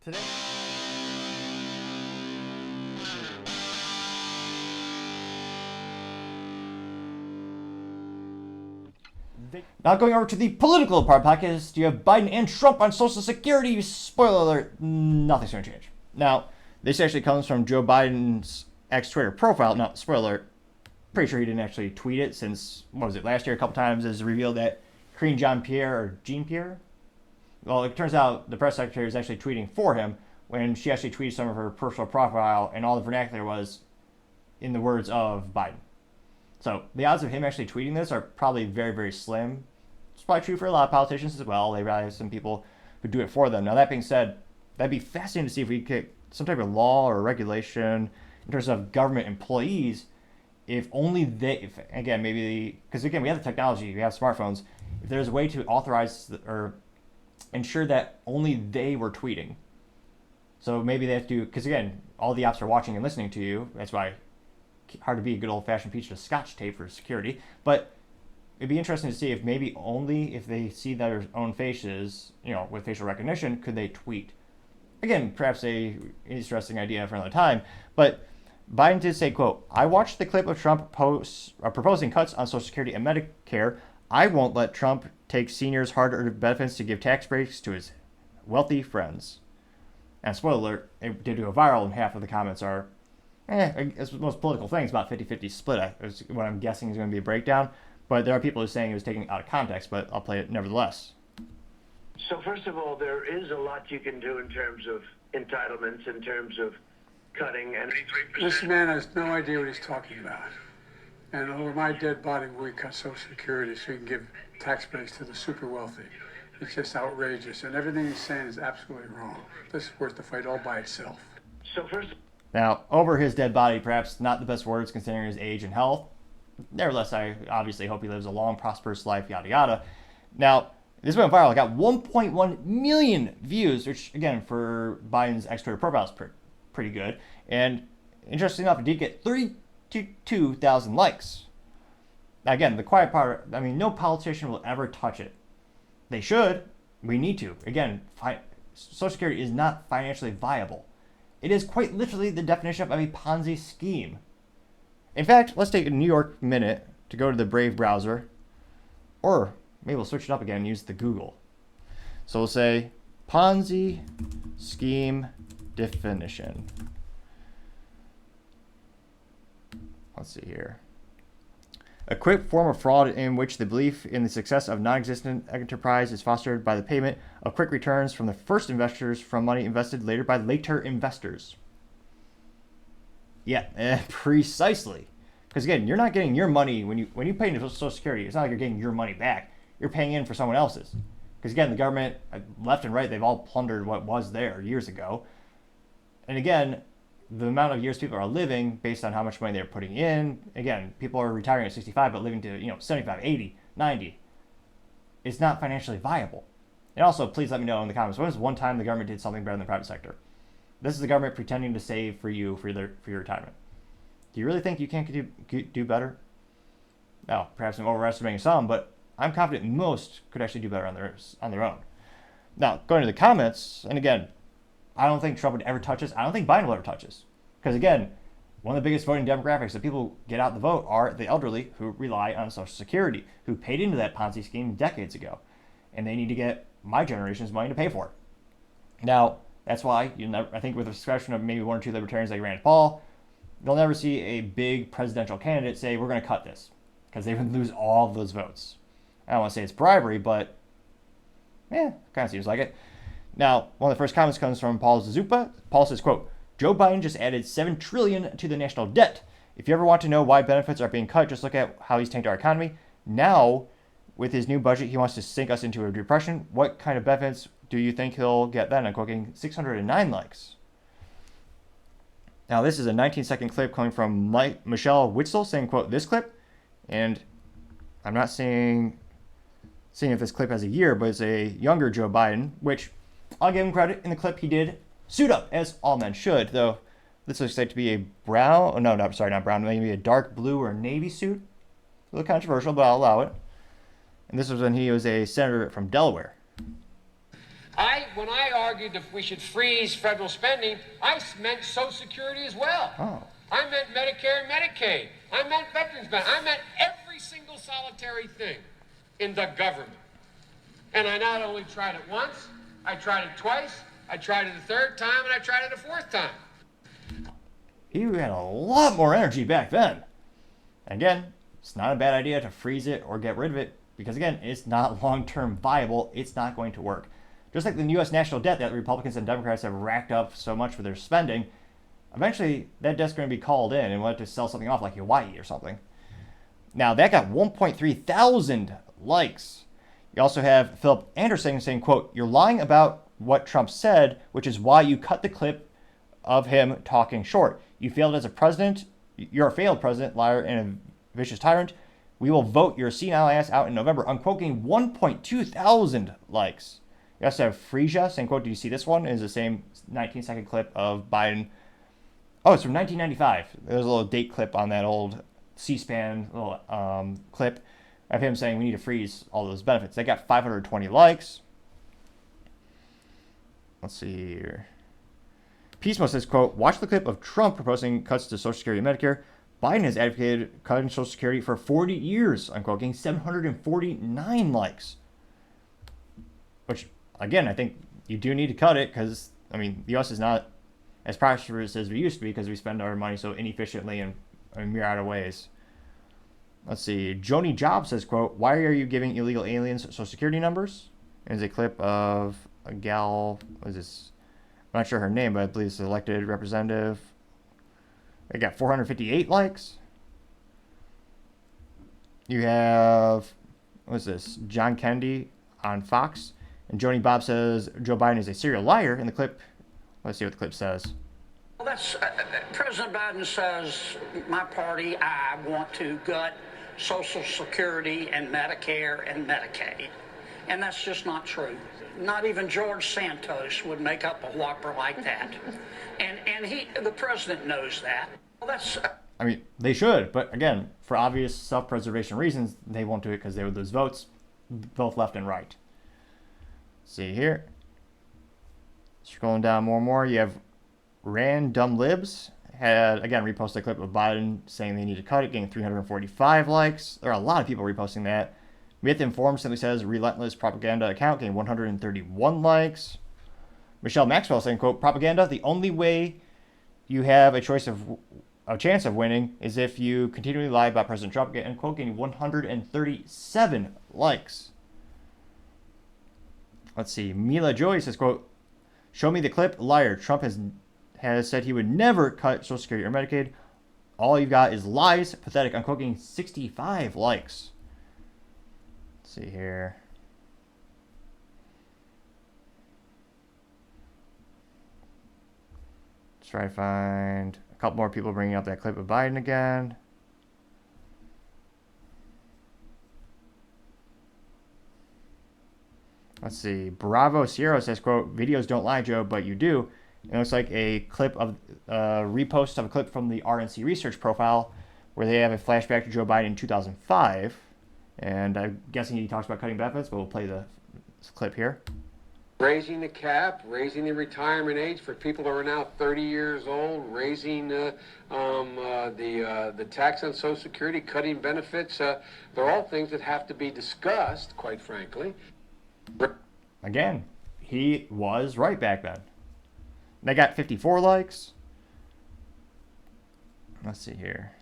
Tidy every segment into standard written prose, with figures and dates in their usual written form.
Today, now going over to the political part podcast, you have Biden and Trump on Social Security. Spoiler alert, nothing's going to change. Now, this actually comes from Joe Biden's ex-Twitter profile. Now, spoiler alert, pretty sure he didn't actually tweet it since, what was it, last year a couple times is revealed that Karine Jean-Pierre, or Jean-Pierre? Well, it turns out the press secretary was actually tweeting for him when she actually tweeted some of her personal profile, and all the vernacular was in the words of Biden. So the odds of him actually tweeting this are probably very, very slim. It's probably true for a lot of politicians as well. They probably have some people who do it for them. Now, that being said, that'd be fascinating to see if we could some type of law or regulation in terms of government employees, if only they, if, again, maybe, because again, we have the technology, we have smartphones, if there's a way to authorize or ensure that only they were tweeting. So maybe they have to, because again, all the apps are watching and listening to you. That's why hard to be a good old-fashioned piece of scotch tape for security. But it'd be interesting to see if maybe only if they see their own faces, with facial recognition, could they tweet. Again, perhaps a interesting idea for another time. But Biden did say, quote, "I watched the clip of Trump proposing cuts on Social Security and Medicare. I won't let Trump take seniors' hard-earned benefits to give tax breaks to his wealthy friends." And spoiler alert, it did go viral, and half of the comments are, as most political things, about 50-50 split. Is what I'm guessing is going to be a breakdown. But there are people who are saying it was taken out of context, but I'll play it nevertheless. So first of all, there is a lot you can do in terms of entitlements, in terms of cutting, and This man has no idea what he's talking about. And over my dead body, we cut Social Security so we can give tax breaks to the super wealthy. It's just outrageous, and everything he's saying is absolutely wrong. This is worth the fight all by itself. So first, Now, over his dead body, perhaps not the best words considering his age and health. Nevertheless, I obviously hope he lives a long, prosperous life, yada yada. Now, this went viral. It got 1.1 million views, which, again, for Biden's ex-Twitter profile is pretty good. And interestingly enough, it did get 32,000 likes. Now, again, the quiet part, I mean, no politician will ever touch it. They should. We need to. Again, Social Security is not financially viable. It is quite literally the definition of a Ponzi scheme. In fact, let's take a New York minute to go to the Brave browser. Or maybe we'll switch it up again and use the Google. So we'll say Ponzi scheme definition. Let's see here. A quick form of fraud in which the belief in the success of non-existent enterprise is fostered by the payment of quick returns from the first investors from money invested later by later investors. Yeah, precisely. Because again, you're not getting your money when you pay into Social Security. It's not like you're getting your money back. You're paying in for someone else's. Because again, the government, left and right, they've all plundered what was there years ago. And again, the amount of years people are living based on how much money they're putting in. Again, people are retiring at 65 but living to 75, 80, 90. It's not financially viable. And also, please let me know in the comments, when was one time the government did something better than the private sector? This is the government pretending to save for you for your retirement. Do you really think you can't do better? No, perhaps I'm overestimating some, but I'm confident most could actually do better on their own. Now, going to the comments, and again, I don't think Trump would ever touch this. I don't think Biden will ever touch this. Because again, one of the biggest voting demographics that people get out the vote are the elderly who rely on Social Security, who paid into that Ponzi scheme decades ago. And they need to get my generation's money to pay for it. Now, that's why I think with the exception of maybe one or two libertarians like Rand Paul, they'll never see a big presidential candidate say, we're going to cut this. Because they would lose all of those votes. I don't want to say it's bribery, but kind of seems like it. Now, one of the first comments comes from Paul Zazupa. Paul says, quote, "Joe Biden just added $7 trillion to the national debt. If you ever want to know why benefits are being cut, just look at how he's tanked our economy. Now, with his new budget, he wants to sink us into a depression. What kind of benefits do you think he'll get then?" I'm quoting 609 likes. Now, this is a 19-second clip coming from Michelle Witzel saying, quote, "This clip," and I'm not seeing if this clip has a year, but it's a younger Joe Biden, which I'll give him credit. In the clip, he did suit up, as all men should, though this looks like to be a brown, not brown, maybe a dark blue or navy suit. A little controversial, but I'll allow it. And this was when he was a senator from Delaware. When I argued that we should freeze federal spending, I meant Social Security as well. Oh. I meant Medicare and Medicaid. I meant veterans benefits. I meant every single solitary thing in the government. And I not only tried it once, I tried it twice, I tried it a third time, and I tried it a fourth time. He had a lot more energy back then. Again, it's not a bad idea to freeze it or get rid of it because, again, it's not long-term viable. It's not going to work. Just like the U.S. national debt that Republicans and Democrats have racked up so much for their spending, eventually that debt's going to be called in and we'll have to sell something off like Hawaii or something. Now, that got 1.3 thousand likes. You also have Philip Anderson saying, quote, "You're lying about what Trump said, which is why you cut the clip of him talking short. You failed as a president. You're a failed president, liar, and a vicious tyrant. We will vote your senile ass out in November." Unquote, getting 1.2 thousand likes. You also have Frisia saying, quote, "Did you see this one?" It is the same 19-second clip of Biden. Oh, it's from 1995. There's a little date clip on that old C-SPAN little clip of him saying we need to freeze all those benefits. They got 520 likes. Let's see here. Peacemo says, quote, "Watch the clip of Trump proposing cuts to Social Security and Medicare. Biden has advocated cutting Social Security for 40 years, unquote, getting 749 likes." Which, again, I think you do need to cut it because, I mean, the U.S. is not as prosperous as we used to be because we spend our money so inefficiently in a myriad of ways. Let's see. Joni Jobs says, quote, "Why are you giving illegal aliens Social Security numbers?" There's a clip of a gal, what is this? I'm not sure her name, but I believe it's an elected representative. They got 458 likes. You have, what is this? John Kennedy on Fox. And Joni Bob says Joe Biden is a serial liar in the clip. Let's see what the clip says. Well, that's President Biden says, my party, I want to gut Social Security and Medicare and Medicaid. And that's just not true. Not even George Santos would make up a whopper like that. And the president knows that. Well, that's... I mean, they should, but again, for obvious self-preservation reasons, they won't do it because they would lose votes, both left and right. See here. Scrolling down more and more, you have Random Libs had, again, reposted a clip of Biden saying they need to cut it, getting 345 likes. There are a lot of people reposting that. Myth Informed simply says relentless propaganda account getting 131 likes. Michelle Maxwell saying, quote, "Propaganda, the only way you have a chance of winning is if you continually lie about President Trump," and quote, getting 137 likes. Let's see. Mila Joy says, quote, "Show me the clip. Liar. Trump has said he would never cut Social Security or Medicaid. All you've got is lies. Pathetic." Unquote, getting 65 likes. Let's see here. Let's try to find a couple more people bringing up that clip of Biden again. Let's see. Bravo Sierra says, quote, "Videos don't lie, Joe, but you do." It looks like a clip of repost of a clip from the RNC research profile where they have a flashback to Joe Biden in 2005. And I'm guessing he talks about cutting benefits, but we'll play the clip here. Raising the cap, raising the retirement age for people that are now 30 years old, raising the tax on Social Security, cutting benefits. They're all things that have to be discussed, quite frankly. Again, he was right back then. They got 54 likes. Let's see here.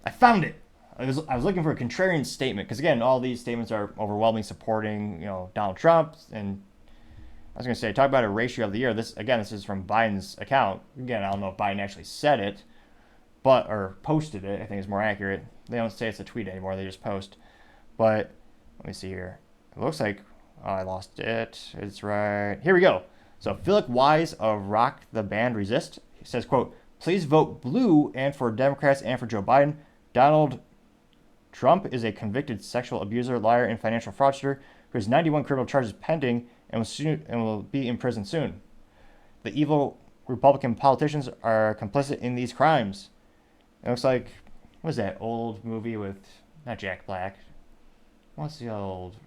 I found it. I was looking for a contrarian statement because, again, all these statements are overwhelmingly supporting, Donald Trump. And I was going to say, talk about a ratio of the year. This is from Biden's account. Again, I don't know if Biden actually said it, or posted it. I think is more accurate. They don't say it's a tweet anymore. They just post. But let me see here. It looks like I lost it. It's right here. We go. So Philip Wise of Rock the Band Resist says, quote, "Please vote blue and for Democrats and for Joe Biden. Donald Trump is a convicted sexual abuser, liar, and financial fraudster who has 91 criminal charges pending and will be in prison soon. The evil Republican politicians are complicit in these crimes." It looks like, what was that old movie with, not Jack Black? What's the old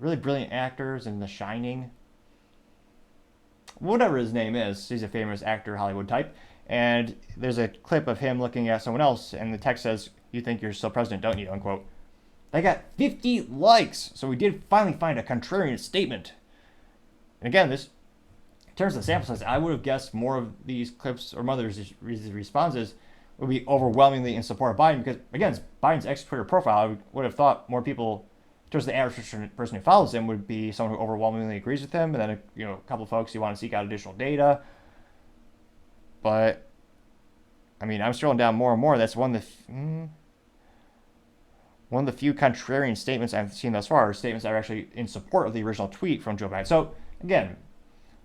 really brilliant actors in The Shining. Whatever his name is, he's a famous actor, Hollywood type. And there's a clip of him looking at someone else, and the text says, "You think you're still president, don't you?" unquote. They got 50 likes, so we did finally find a contrarian statement. And again, this, in terms of the sample size, I would have guessed more of these clips or more of these responses would be overwhelmingly in support of Biden, because again, it's Biden's ex-Twitter profile. I would have thought more people, in terms of the average person who follows him, would be someone who overwhelmingly agrees with him, and then a couple of folks who want to seek out additional data. But I mean, I'm scrolling down more and more. That's one of the few contrarian statements I've seen thus far, are statements that are actually in support of the original tweet from Joe Biden. So again,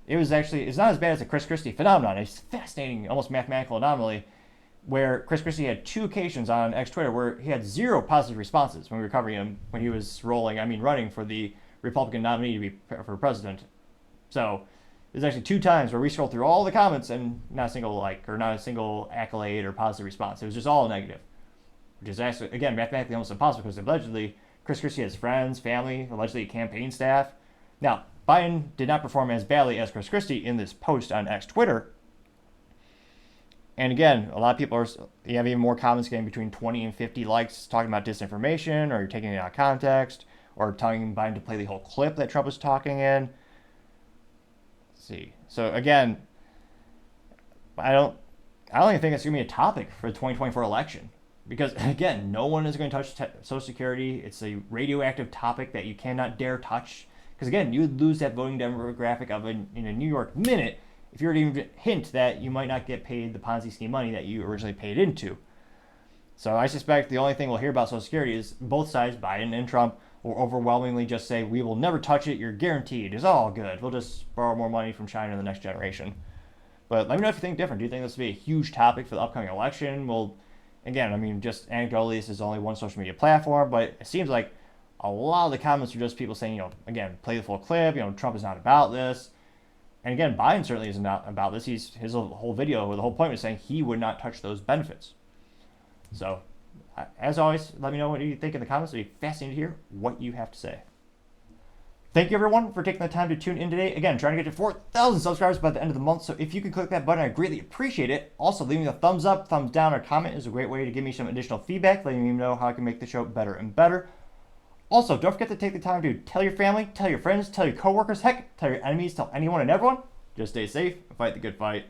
it's not as bad as the Chris Christie phenomenon. It's a fascinating, almost mathematical anomaly, where Chris Christie had 2 occasions on X Twitter where he had 0 positive responses when we were covering him when he was running for the Republican nominee to be for president. So there's actually 2 times where we scrolled through all the comments and not a single like or not a single accolade or positive response. It was just all negative, which is actually, again, mathematically almost impossible, because allegedly Chris Christie has friends, family, allegedly campaign staff. Now, Biden did not perform as badly as Chris Christie in this post on X Twitter. And again, a lot of people you have even more comments getting between 20 and 50 likes talking about disinformation, or you're taking it out of context, or telling Biden to play the whole clip that Trump was talking in. Let's see. So again, I don't even think it's going to be a topic for the 2024 election. Because, again, no one is going to touch Social Security. It's a radioactive topic that you cannot dare touch. Because, again, you would lose that voting demographic in a New York minute if you were to even hint that you might not get paid the Ponzi scheme money that you originally paid into. So I suspect the only thing we'll hear about Social Security is both sides, Biden and Trump, will overwhelmingly just say, "We will never touch it. You're guaranteed. It's all good. We'll just borrow more money from China in the next generation." But let me know if you think different. Do you think this will be a huge topic for the upcoming election? Well, again, I mean, just anecdotally, this is only one social media platform, but it seems like a lot of the comments are just people saying, again, play the full clip, Trump is not about this. And again, Biden certainly is not about this. His whole video, the whole point was saying he would not touch those benefits. So, as always, let me know what you think in the comments. It'll be fascinating to hear what you have to say. Thank you, everyone, for taking the time to tune in today. Again, trying to get to 4,000 subscribers by the end of the month, so if you can click that button, I greatly appreciate it. Also, leaving a thumbs up, thumbs down, or comment is a great way to give me some additional feedback, letting me know how I can make the show better and better. Also, don't forget to take the time to tell your family, tell your friends, tell your coworkers, heck, tell your enemies, tell anyone and everyone. Just stay safe and fight the good fight.